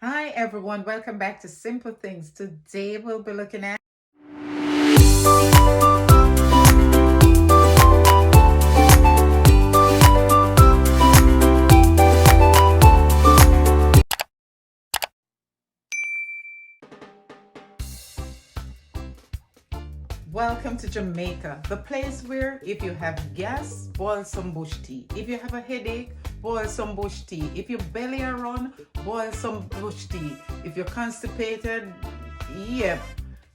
Hi everyone, welcome back to Simple Things. Today we'll be looking at Welcome to Jamaica, the place where if you have gas, boil some bush tea. If you have a headache, boil some bush tea. If your belly are run, boil some bush tea. If you're constipated, yep.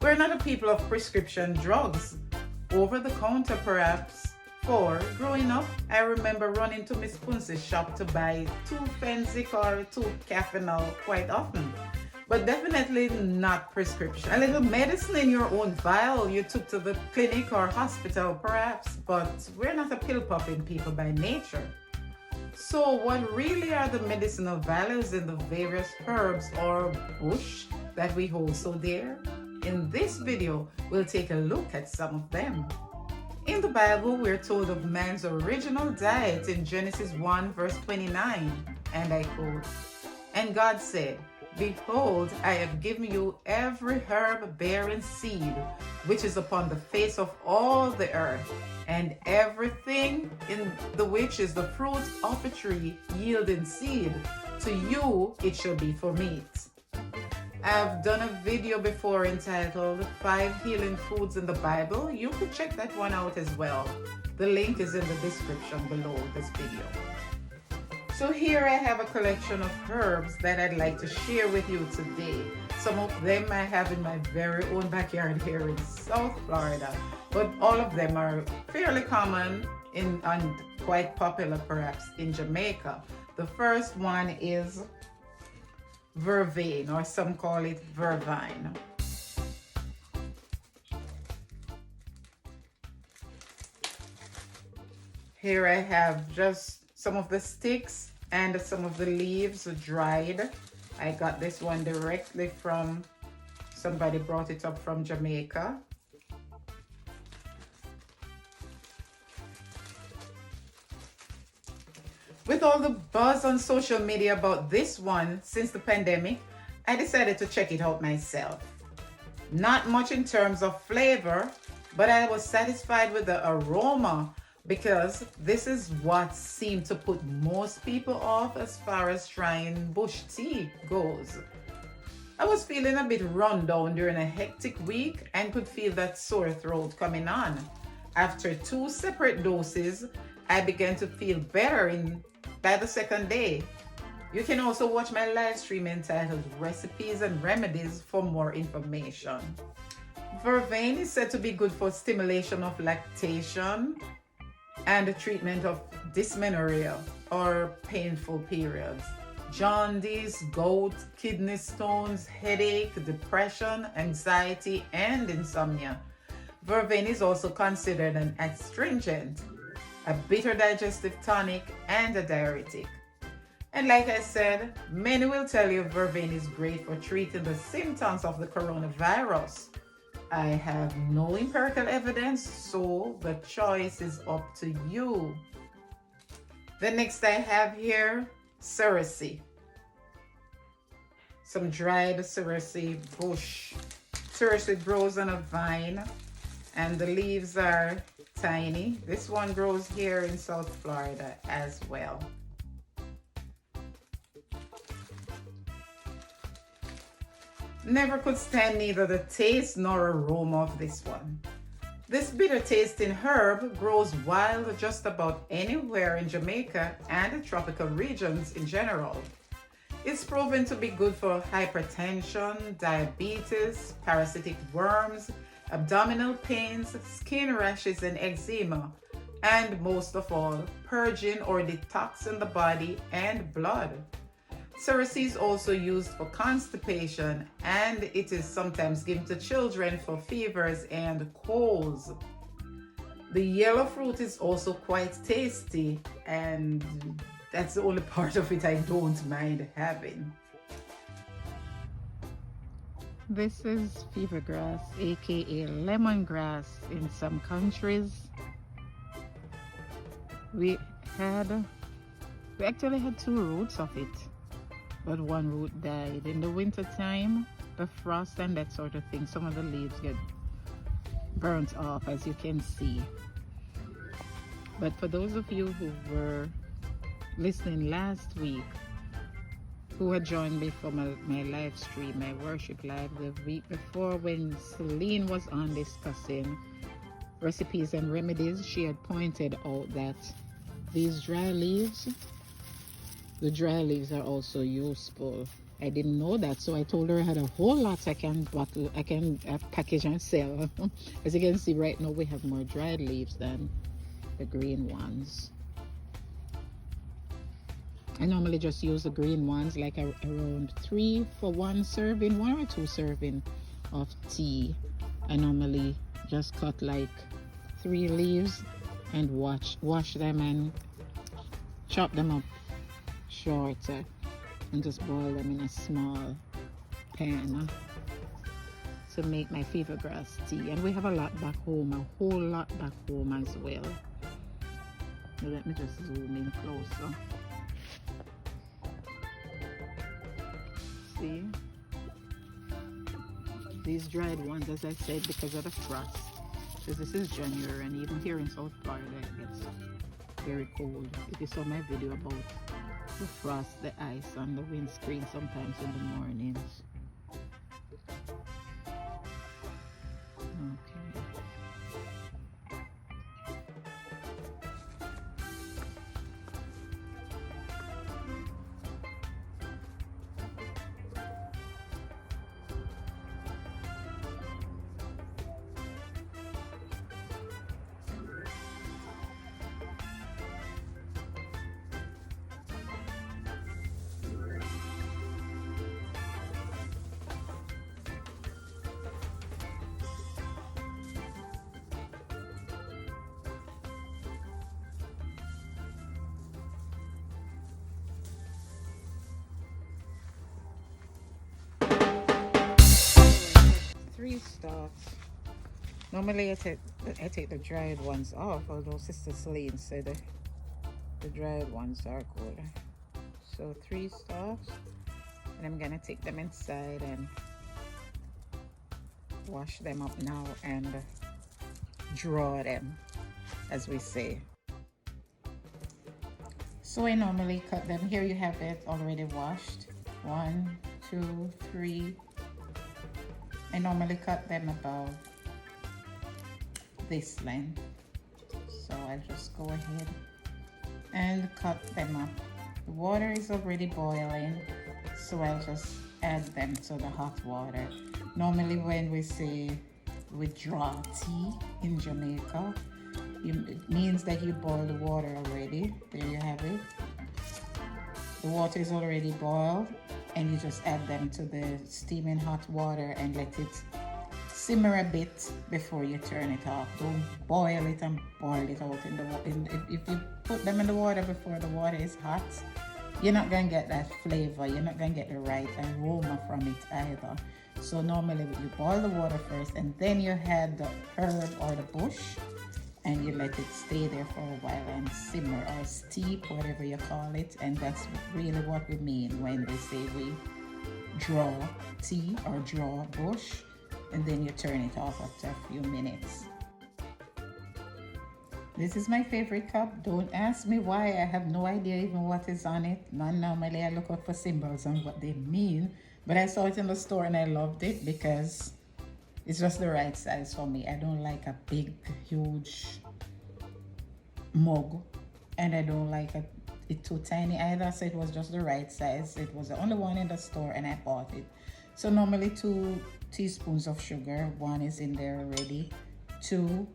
We're not a people of prescription drugs. Over the counter perhaps. For growing up, I remember running to Miss Kunce's shop to buy 2 Fenzik or 2 Caffeinol quite often. But definitely not prescription. A little medicine in your own vial you took to the clinic or hospital perhaps, but we're not a pill popping people by nature. So what really are the medicinal values in the various herbs or bush that we hold so dear? In this video, we'll take a look at some of them. In the Bible, we're told of man's original diet in Genesis 1 verse 29, and I quote, "And God said, Behold, I have given you every herb bearing seed, which is upon the face of all the earth, and everything in the which is the fruit of a tree yielding seed. To you it shall be for meat." I've done a video before entitled 5 Healing Foods in the Bible. You could check that one out as well. The link is in the description below this video. So here I have a collection of herbs that I'd like to share with you today. Some of them I have in my very own backyard here in South Florida, but all of them are fairly common and quite popular perhaps in Jamaica. The first one is Vervain, or some call it Vervain. Here I have just some of the sticks and some of the leaves dried. I got this one directly from somebody, brought it up from Jamaica. With all the buzz on social media about this one since the pandemic, I decided to check it out myself. Not much in terms of flavor, but I was satisfied with the aroma, because this is what seemed to put most people off as far as trying bush tea goes. I was feeling a bit run down during a hectic week and could feel that sore throat coming on. After 2 separate doses, I began to feel better by the second day. You can also watch my live stream entitled Recipes and Remedies for more information. Vervain is said to be good for stimulation of lactation and the treatment of dysmenorrhea or painful periods, jaundice, gout, kidney stones, headache, depression, anxiety, and insomnia. Vervain is also considered an astringent, a bitter digestive tonic, and a diuretic. And like I said, many will tell you Vervain is great for treating the symptoms of the coronavirus. I have no empirical evidence, so the choice is up to you. The next I have here, Cersei. Some dried Cersei bush. Cersei grows on a vine and the leaves are tiny. This one grows here in South Florida as well. Never could stand neither the taste nor aroma of this one. This bitter tasting herb grows wild just about anywhere in Jamaica and the tropical regions in general. It's proven to be good for hypertension, diabetes, parasitic worms, abdominal pains, skin rashes and eczema, and most of all, purging or detoxing the body and blood. Cersei is also used for constipation, and it is sometimes given to children for fevers and colds. The yellow fruit is also quite tasty, and that's the only part of it I don't mind having. This is fever grass, aka lemongrass in some countries. We actually had 2 roots of it. but one root died. In the winter time, the frost and that sort of thing, some of the leaves get burnt off, as you can see. But for those of you who were listening last week, who had joined me for my live stream, my worship live the week before, when Celine was on discussing recipes and remedies, she had pointed out that these dry leaves, the dry leaves are also useful. I didn't know that, so I told her I had a whole lot I can package and sell. As you can see right now, we have more dried leaves than the green ones. I normally just use the green ones, like around 3 for 1 serving, 1 or 2 serving of tea. I normally just cut like 3 leaves and wash them and chop them up short and just boil them in a small pan to make my fever grass tea. And we have a lot back home, a whole lot back home as well. Now let me just zoom in closer. See, these dried ones, as I said, because of the frost, because this is January and even here in South Florida it gets very cold. If you saw my video about the frost, the ice on the windscreen sometimes in the mornings. Okay. Three stalks. Normally I take the dried ones off, although Sister Celine said the dried ones are good. So 3 stalks, and I'm gonna take them inside and wash them up now and draw them, as we say. So I normally cut them. Here you have it already washed. 1, 2, 3. I normally cut them about this length. So I'll just go ahead and cut them up. The water is already boiling, so I'll just add them to the hot water. Normally when we say we draw tea in Jamaica, it means that you boil the water already. There you have it. The water is already boiled, and you just add them to the steaming hot water and let it simmer a bit before you turn it off. Don't boil it and boil it out in the water. If you put them in the water before the water is hot, you're not gonna get that flavor. You're not gonna get the right aroma from it either. So normally you boil the water first, and then you add the herb or the bush, and you let it stay there for a while and simmer or steep, whatever you call it. And that's really what we mean when we say we draw tea or draw bush, and then you turn it off after a few minutes. This is my favorite cup. Don't ask me why. I have no idea even what is on it. Normally I look up for symbols and what they mean, but I saw it in the store and I loved it because it's just the right size for me. I don't like a big, huge mug, and I don't like it too tiny either, so it was just the right size. It was the only one in the store and I bought it. So normally 2 teaspoons of sugar. 1 is in there already. 2,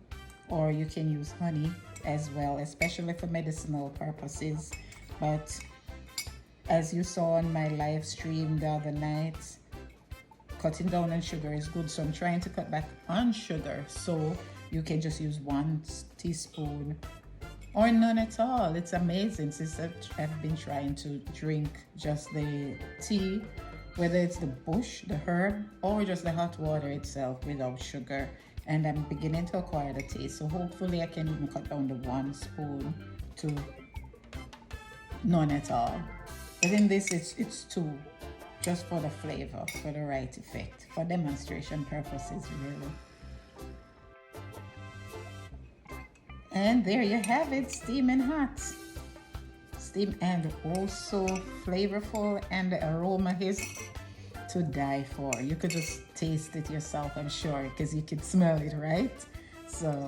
or you can use honey as well, especially for medicinal purposes. But as you saw on my live stream the other night, cutting down on sugar is good, so I'm trying to cut back on sugar. So you can just use 1 teaspoon or none at all. It's amazing. Since I've been trying to drink just the tea, whether it's the bush, the herb, or just the hot water itself without sugar, and I'm beginning to acquire the taste. So hopefully I can even cut down the 1 spoon to none at all. But in this, it's two, just for the flavor, for the right effect, for demonstration purposes, really. And there you have it, steaming hot. Steam, and also flavorful, and the aroma is to die for. You could just taste it yourself, I'm sure, because you could smell it, right? So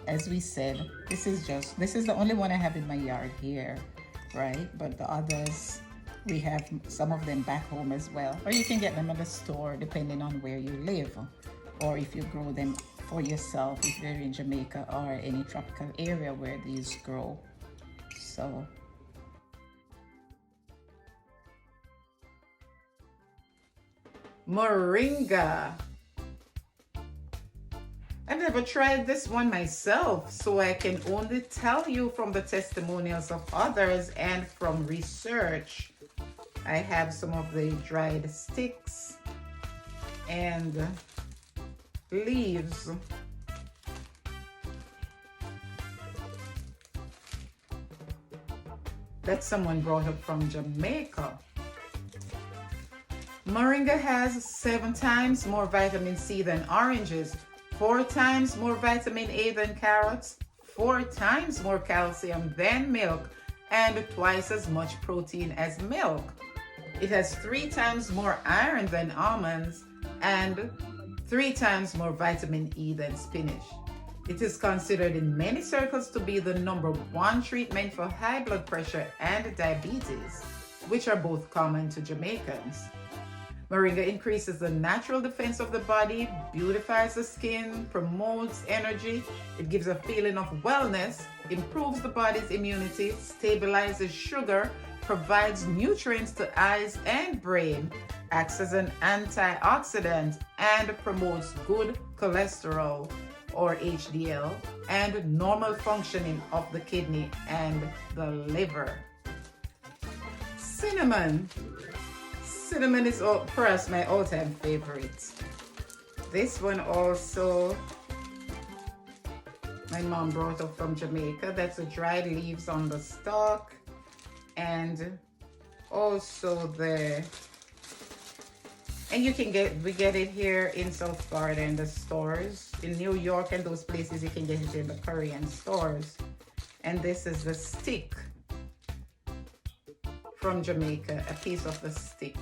as we said, this is the only one I have in my yard here, right? But the others, we have some of them back home as well, or you can get them at the store depending on where you live, or if you grow them for yourself if you're in Jamaica or any tropical area where these grow. So Moringa. I've never tried this one myself, so I can only tell you from the testimonials of others and from research. I have some of the dried sticks and leaves. That someone brought up from Jamaica. Moringa has 7 times more vitamin C than oranges, 4 times more vitamin A than carrots, 4 times more calcium than milk, and twice as much protein as milk. It has 3 times more iron than almonds and 3 times more vitamin E than spinach. It is considered in many circles to be the #1 treatment for high blood pressure and diabetes, which are both common to Jamaicans. Moringa increases the natural defense of the body, beautifies the skin, promotes energy, it gives a feeling of wellness, improves the body's immunity, stabilizes sugar, provides nutrients to eyes and brain, acts as an antioxidant, and promotes good cholesterol, or HDL, and normal functioning of the kidney and the liver. Cinnamon. Cinnamon is perhaps my all-time favorite. This one also, my mom brought up from Jamaica. That's the dried leaves on the stalk, and also and we get it here in South Florida in the stores. In New York and those places, you can get it in the Korean stores. And this is the stick from Jamaica, a piece of the stick.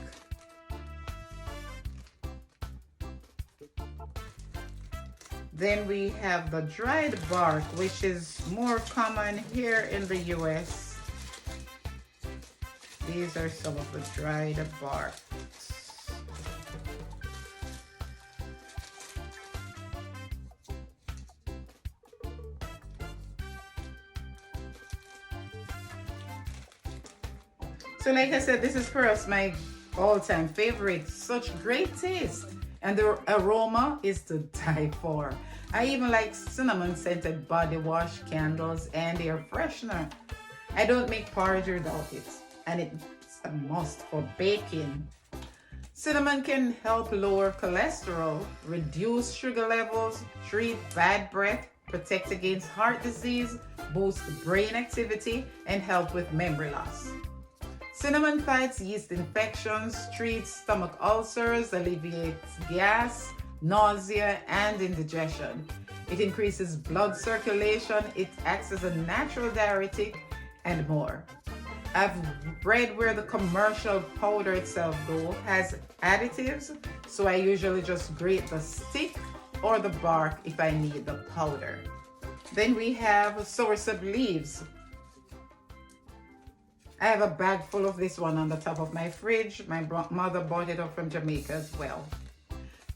Then we have the dried bark, which is more common here in the US. These are some of the dried bark. So like I said, this is perhaps my all-time favorite. Such great taste. And the aroma is to die for. I even like cinnamon scented body wash, candles, and air freshener. I don't make porridge without it. And it's a must for baking. Cinnamon can help lower cholesterol, reduce sugar levels, treat bad breath, protect against heart disease, boost brain activity, and help with memory loss. Cinnamon fights yeast infections, treats stomach ulcers, alleviates gas, nausea, and indigestion. It increases blood circulation, it acts as a natural diuretic, and more. I've read where the commercial powder itself, though, has additives, so I usually just grate the stick or the bark if I need the powder. Then we have soursop leaves. I have a bag full of this one on the top of my fridge. My mother bought it up from Jamaica as well.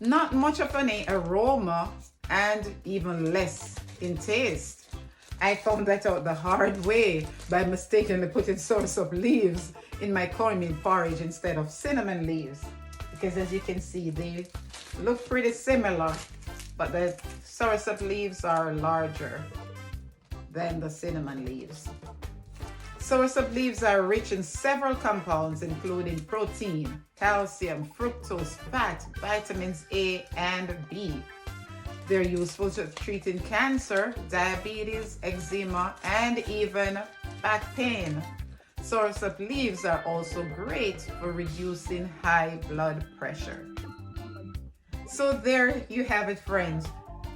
Not much of an aroma and even less in taste. I found that out the hard way by mistakenly putting soursop leaves in my cornmeal porridge instead of cinnamon leaves. Because as you can see, they look pretty similar, but the soursop leaves are larger than the cinnamon leaves. Soursop leaves are rich in several compounds, including protein, calcium, fructose, fat, vitamins A and B. They're useful to treating cancer, diabetes, eczema, and even back pain. Soursop leaves are also great for reducing high blood pressure. So there you have it, friends.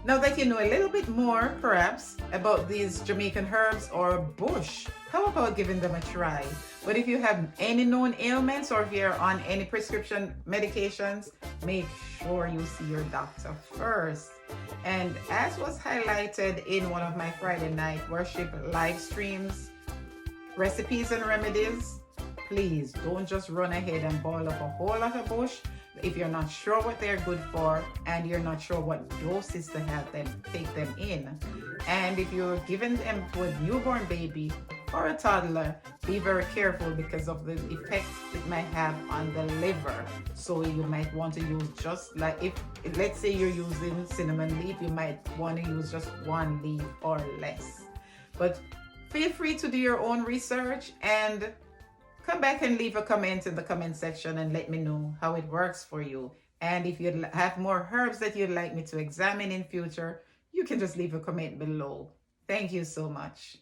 Now that you know a little bit more, perhaps, about these Jamaican herbs or bush, how about giving them a try? But if you have any known ailments or if you're on any prescription medications, make sure you see your doctor first. And as was highlighted in one of my Friday night worship live streams, recipes and remedies, please don't just run ahead and boil up a whole lot of bush if you're not sure what they're good for and you're not sure what doses to have them take them in. And if you're giving them to a newborn baby or a toddler, be very careful because of the effects it might have on the liver. So you might want to use just like, if let's say you're using cinnamon leaf, you might want to use just one leaf or less. But feel free to do your own research and come back and leave a comment in the comment section and let me know how it works for you. And if you have more herbs that you'd like me to examine in future, you can just leave a comment below. Thank you so much.